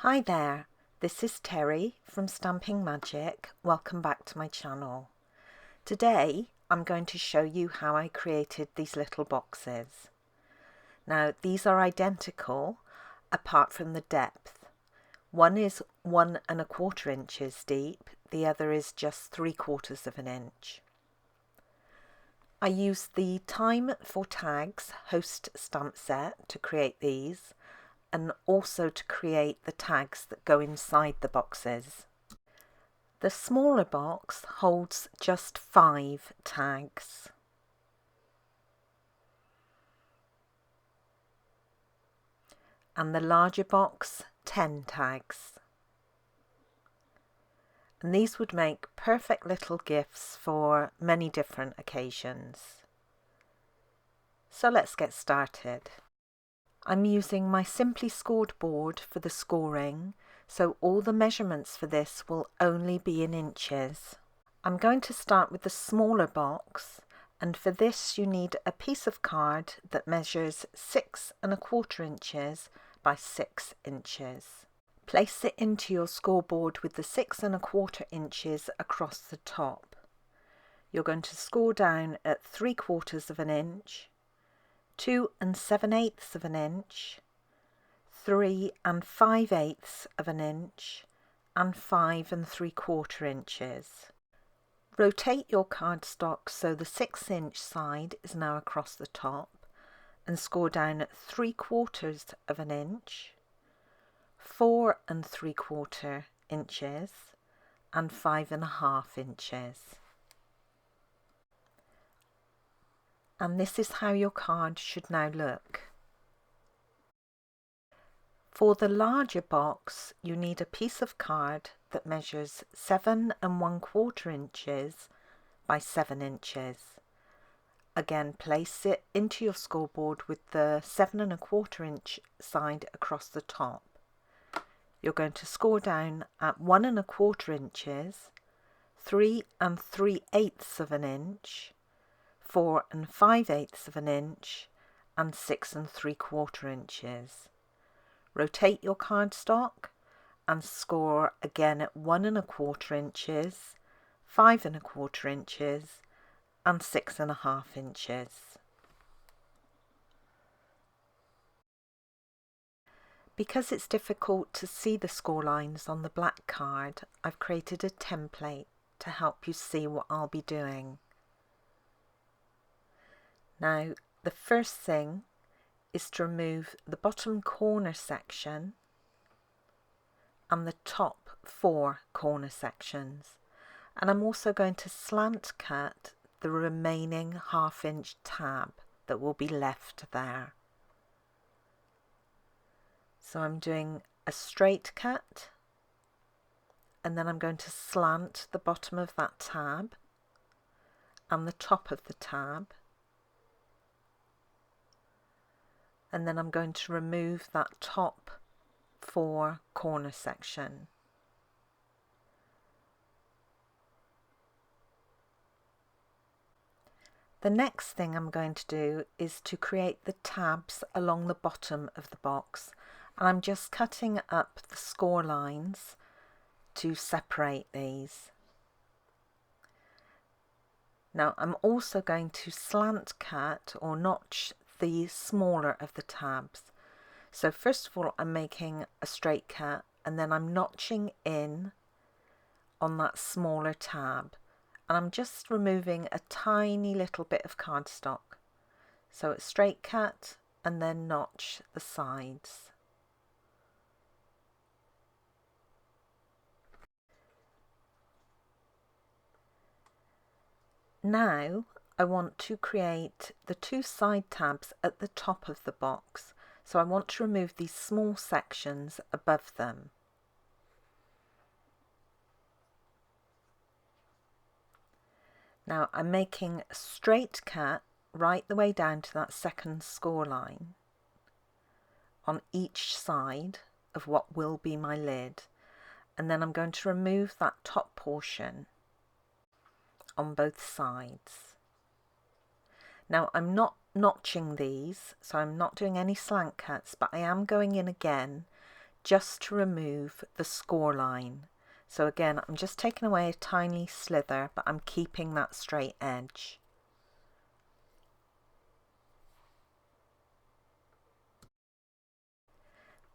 Hi there, this is Teri from Stamping Magic. Welcome back to my channel. Today I'm going to show you how I created these little boxes. Now these are identical apart from the depth. One is 1 1/4 inches deep, the other is just 3/4 of an inch. I used the Time for Tags host stamp set to create these, and also to create the tags that go inside the boxes. The smaller box holds just 5 tags. And the larger box 10 tags. And these would make perfect little gifts for many different occasions. So let's get started. I'm using my Simply Scored board for the scoring, so all the measurements for this will only be in inches. I'm going to start with the smaller box, and for this you need a piece of card that measures 6 1/4 inches by 6 inches. Place it into your scoreboard with the 6 1/4 inches across the top. You're going to score down at 3/4 of an inch, 2 7/8 of an inch, 3 5/8 of an inch, and 5 3/4 inches. Rotate your cardstock so the 6-inch side is now across the top, and score down at 3/4 of an inch, 4 3/4 inches, and 5 1/2 inches. And this is how your card should now look. For the larger box, you need a piece of card that measures 7 1/4 inches by 7 inches. Again, place it into your scoreboard with the 7 1/4 inch side across the top. You're going to score down at 1 1/4 inches, 3 3/8 of an inch, 4 5/8 of an inch, and 6 3/4 inches. Rotate your cardstock and score again at 1 1/4 inches, 5 1/4 inches, and 6 1/2 inches. Because it's difficult to see the score lines on the black card, I've created a template to help you see what I'll be doing. Now, the first thing is to remove the bottom corner section and the top 4 corner sections. And I'm also going to slant cut the remaining 1/2 inch tab that will be left there. So I'm doing a straight cut, and then I'm going to slant the bottom of that tab and the top of the tab. And then I'm going to remove that top 4 corner section. The next thing I'm going to do is to create the tabs along the bottom of the box, and I'm just cutting up the score lines to separate these. Now I'm also going to slant cut or notch the smaller of the tabs. So first of all I'm making a straight cut, and then I'm notching in on that smaller tab, and I'm just removing a tiny little bit of cardstock. So it's straight cut and then notch the sides. Now I want to create the 2 side tabs at the top of the box, so I want to remove these small sections above them. Now I'm making a straight cut right the way down to that second score line on each side of what will be my lid, and then I'm going to remove that top portion on both sides. Now I'm not notching these, so I'm not doing any slant cuts, but I am going in again just to remove the score line. So again, I'm just taking away a tiny slither, but I'm keeping that straight edge.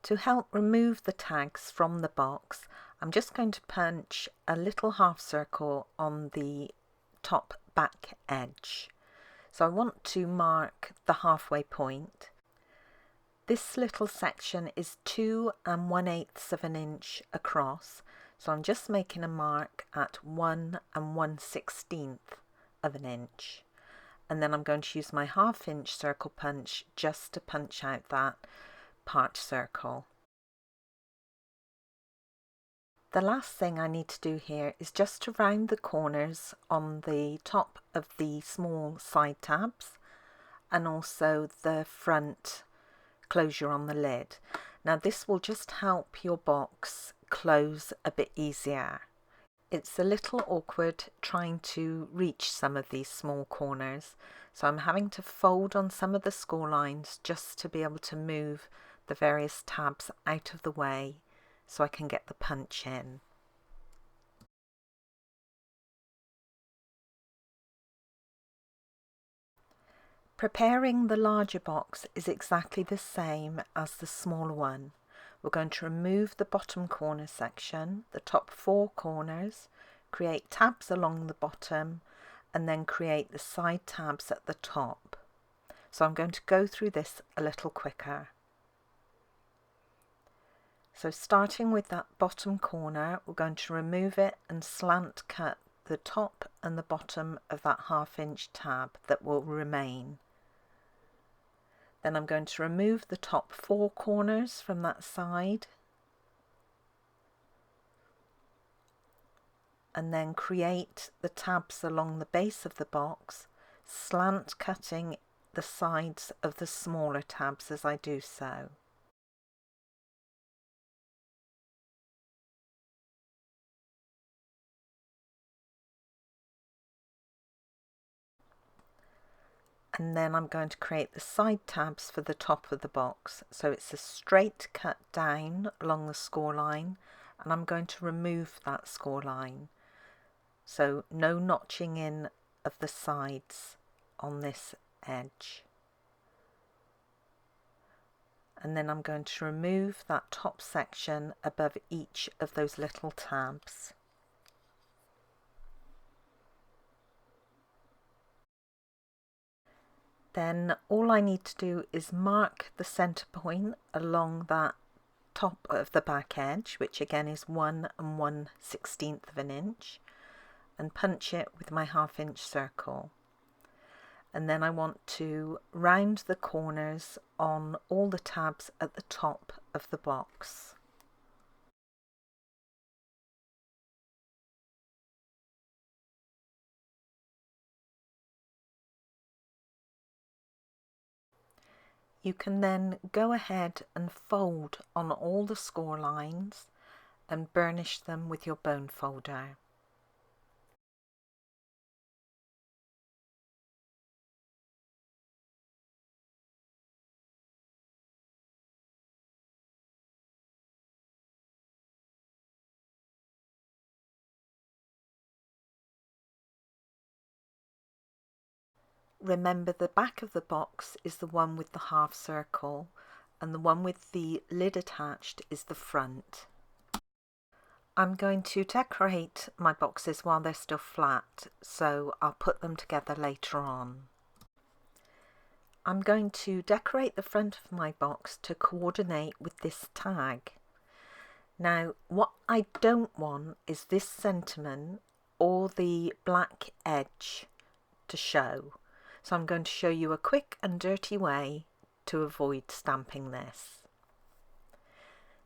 To help remove the tags from the box, I'm just going to punch a little half circle on the top back edge. So I want to mark the halfway point. This little section is 2 1/8 of an inch across, so I'm just making a mark at 1 1/16 of an inch. And then I'm going to use my 1/2 inch circle punch just to punch out that part circle. The last thing I need to do here is just to round the corners on the top of the small side tabs and also the front closure on the lid. Now this will just help your box close a bit easier. It's a little awkward trying to reach some of these small corners, so I'm having to fold on some of the score lines just to be able to move the various tabs out of the way so I can get the punch in. Preparing the larger box is exactly the same as the smaller one. We're going to remove the bottom corner section, the top 4 corners, create tabs along the bottom, and then create the side tabs at the top. So I'm going to go through this a little quicker. So starting with that bottom corner, we're going to remove it and slant cut the top and the bottom of that 1/2 inch tab that will remain. Then I'm going to remove the top 4 corners from that side and then create the tabs along the base of the box, slant cutting the sides of the smaller tabs as I do so. And then I'm going to create the side tabs for the top of the box. So it's a straight cut down along the score line, and I'm going to remove that score line. So no notching in of the sides on this edge. And then I'm going to remove that top section above each of those little tabs. Then all I need to do is mark the center point along that top of the back edge, which again is 1 1/16 of an inch, and punch it with my 1/2 inch circle. And then I want to round the corners on all the tabs at the top of the box. You can then go ahead and fold on all the score lines and burnish them with your bone folder. Remember, the back of the box is the one with the half circle, and the one with the lid attached is the front. I'm going to decorate my boxes while they're still flat, so I'll put them together later on. I'm going to decorate the front of my box to coordinate with this tag. Now, what I don't want is this sentiment or the black edge to show. So I'm going to show you a quick and dirty way to avoid stamping this.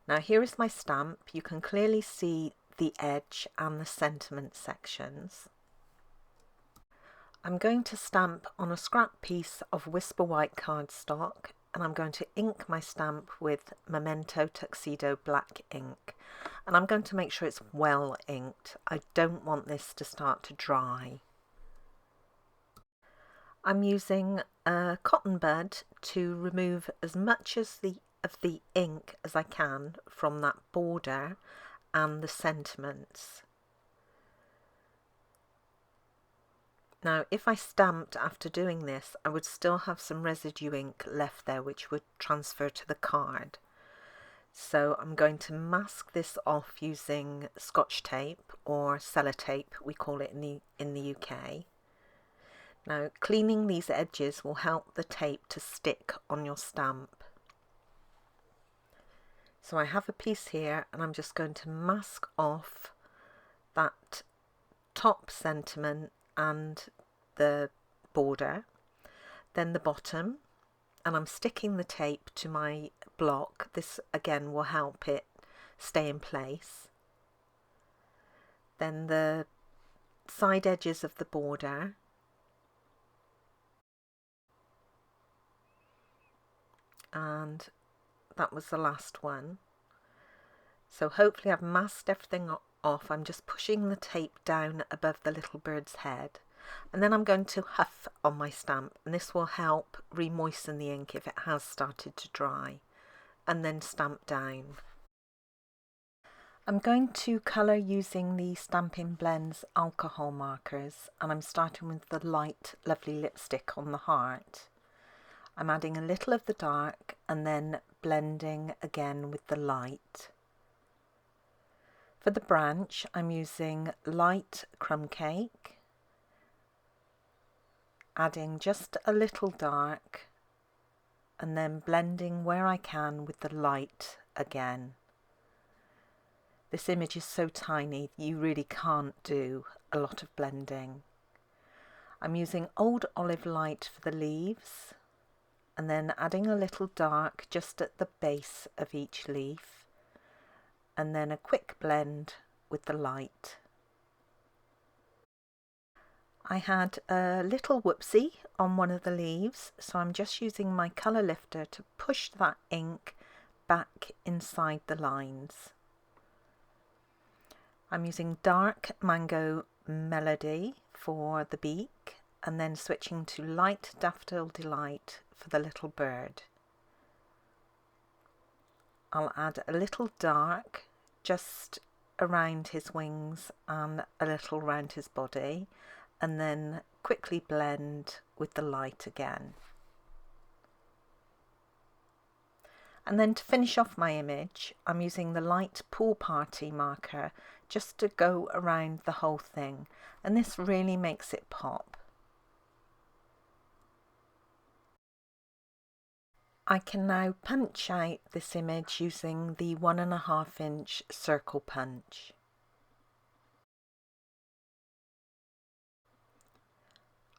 Now here is my stamp. You can clearly see the edge and the sentiment sections. I'm going to stamp on a scrap piece of Whisper White cardstock, and I'm going to ink my stamp with Memento Tuxedo black ink. And I'm going to make sure it's well inked. I don't want this to start to dry. I'm using a cotton bud to remove as much of of the ink as I can from that border and the sentiments. Now, if I stamped after doing this, I would still have some residue ink left there which would transfer to the card. So I'm going to mask this off using scotch tape, or sellotape we call it in the UK. Now, cleaning these edges will help the tape to stick on your stamp. So I have a piece here and I'm just going to mask off that top sentiment and the border, then the bottom, and I'm sticking the tape to my block. This again will help it stay in place. Then the side edges of the border, and that was the last one. So hopefully I've masked everything off. I'm just pushing the tape down above the little bird's head, and then I'm going to huff on my stamp, and this will help re-moisten the ink if it has started to dry, and then stamp down. I'm going to colour using the Stampin' Blends alcohol markers, and I'm starting with the light lovely lipstick on the heart. I'm adding a little of the dark and then blending again with the light. For the branch, I'm using light crumb cake, adding just a little dark, and then blending where I can with the light again. This image is so tiny, you really can't do a lot of blending. I'm using Old Olive Light for the leaves, and then adding a little dark just at the base of each leaf, and then a quick blend with the light. I had a little whoopsie on one of the leaves, so I'm just using my colour lifter to push that ink back inside the lines. I'm using Dark Mango Melody for the beak, and then switching to Light Daffodil Delight for the little bird. I'll add a little dark just around his wings and a little around his body, and then quickly blend with the light again. And then to finish off my image, I'm using the light Pool Party marker just to go around the whole thing, and this really makes it pop. I can now punch out this image using the 1.5 inch circle punch.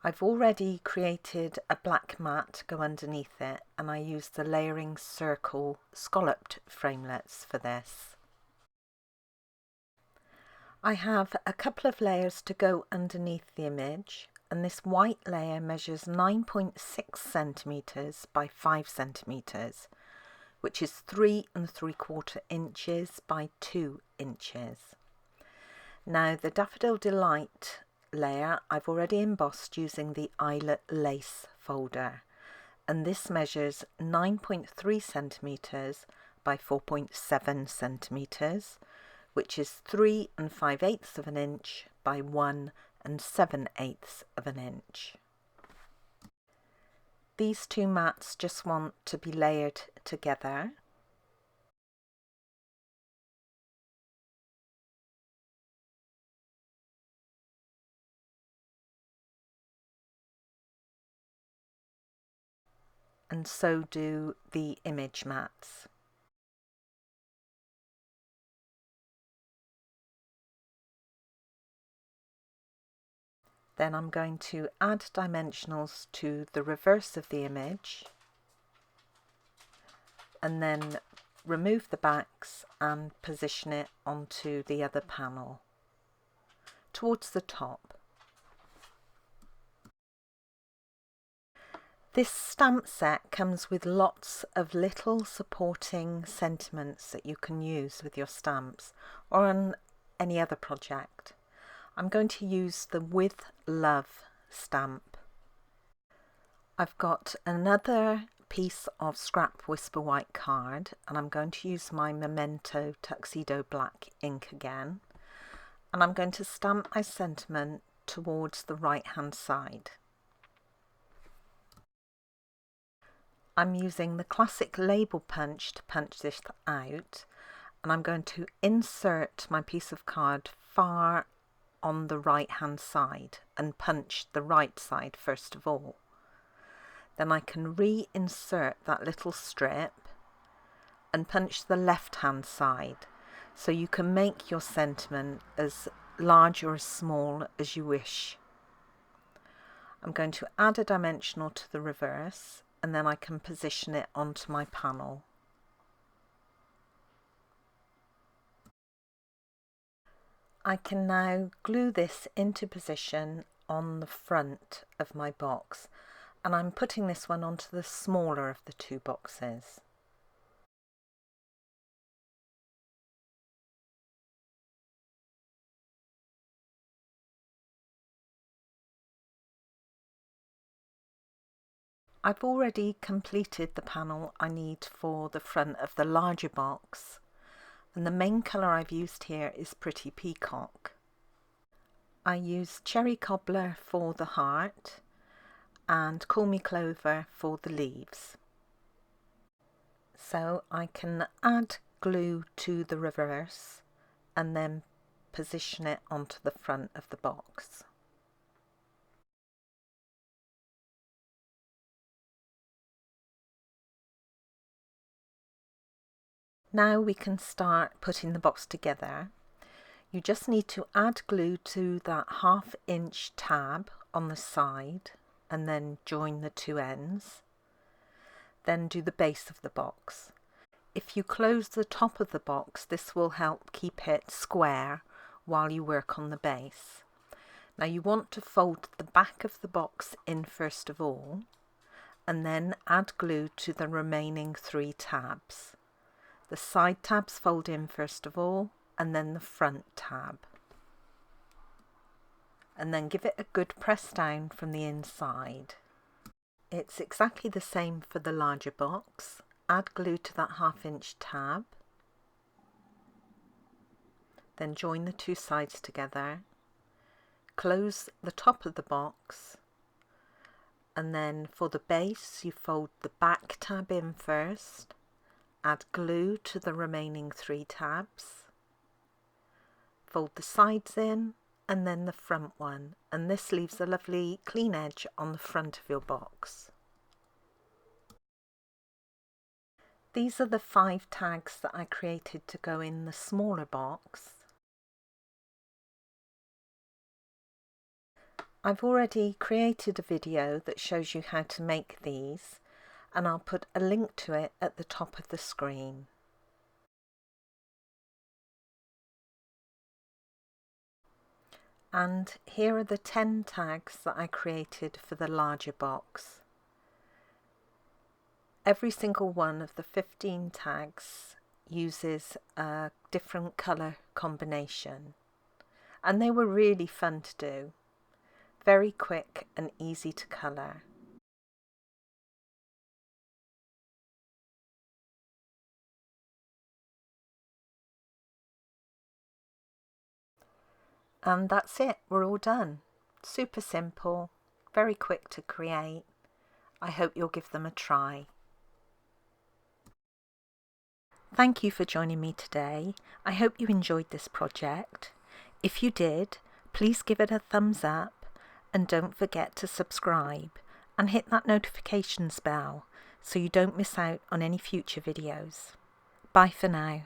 I've already created a black mat to go underneath it, and I used the layering circle scalloped framelets for this. I have a couple of layers to go underneath the image, and this white layer measures 9.6 centimeters by 5 centimeters, which is 3 3/4 inches by 2 inches. Now the Daffodil Delight layer I've already embossed using the eyelet lace folder, and this measures 9.3 centimeters by 4.7 centimeters, which is 3 5/8 of an inch by 1 7/8 of an inch. These two mats just want to be layered together. And so do the image mats. Then I'm going to add dimensionals to the reverse of the image, and then remove the backs and position it onto the other panel towards the top. This stamp set comes with lots of little supporting sentiments that you can use with your stamps or on any other project. I'm going to use the With Love stamp. I've got another piece of scrap Whisper White card, and I'm going to use my Memento Tuxedo Black ink again, and I'm going to stamp my sentiment towards the right hand side. I'm using the classic label punch to punch this out, and I'm going to insert my piece of card far on the right hand side and punch the right side first of all. Then I can reinsert that little strip and punch the left hand side, so you can make your sentiment as large or as small as you wish. I'm going to add a dimensional to the reverse, and then I can position it onto my panel. I can now glue this into position on the front of my box, and I'm putting this one onto the smaller of the two boxes. I've already completed the panel I need for the front of the larger box, and the main colour I've used here is Pretty Peacock. I used Cherry Cobbler for the heart and Call Me Clover for the leaves. So I can add glue to the reverse and then position it onto the front of the box. Now we can start putting the box together. You just need to add glue to that 1/2 inch tab on the side and then join the two ends. Then do the base of the box. If you close the top of the box, this will help keep it square while you work on the base. Now you want to fold the back of the box in first of all, and then add glue to the remaining 3 tabs. The side tabs fold in first of all, and then the front tab. And then give it a good press down from the inside. It's exactly the same for the larger box. Add glue to that 1/2 inch tab. Then join the two sides together. Close the top of the box. And then for the base, you fold the back tab in first. Add glue to the remaining 3 tabs, fold the sides in and then the front one, and this leaves a lovely clean edge on the front of your box. These are the 5 tags that I created to go in the smaller box. I've already created a video that shows you how to make these, and I'll put a link to it at the top of the screen. And here are the 10 tags that I created for the larger box. Every single one of the 15 tags uses a different colour combination, and they were really fun to do. Very quick and easy to colour. And that's it, we're all done. Super simple, very quick to create. I hope you'll give them a try. Thank you for joining me today. I hope you enjoyed this project. If you did, please give it a thumbs up and don't forget to subscribe and hit that notifications bell so you don't miss out on any future videos. Bye for now.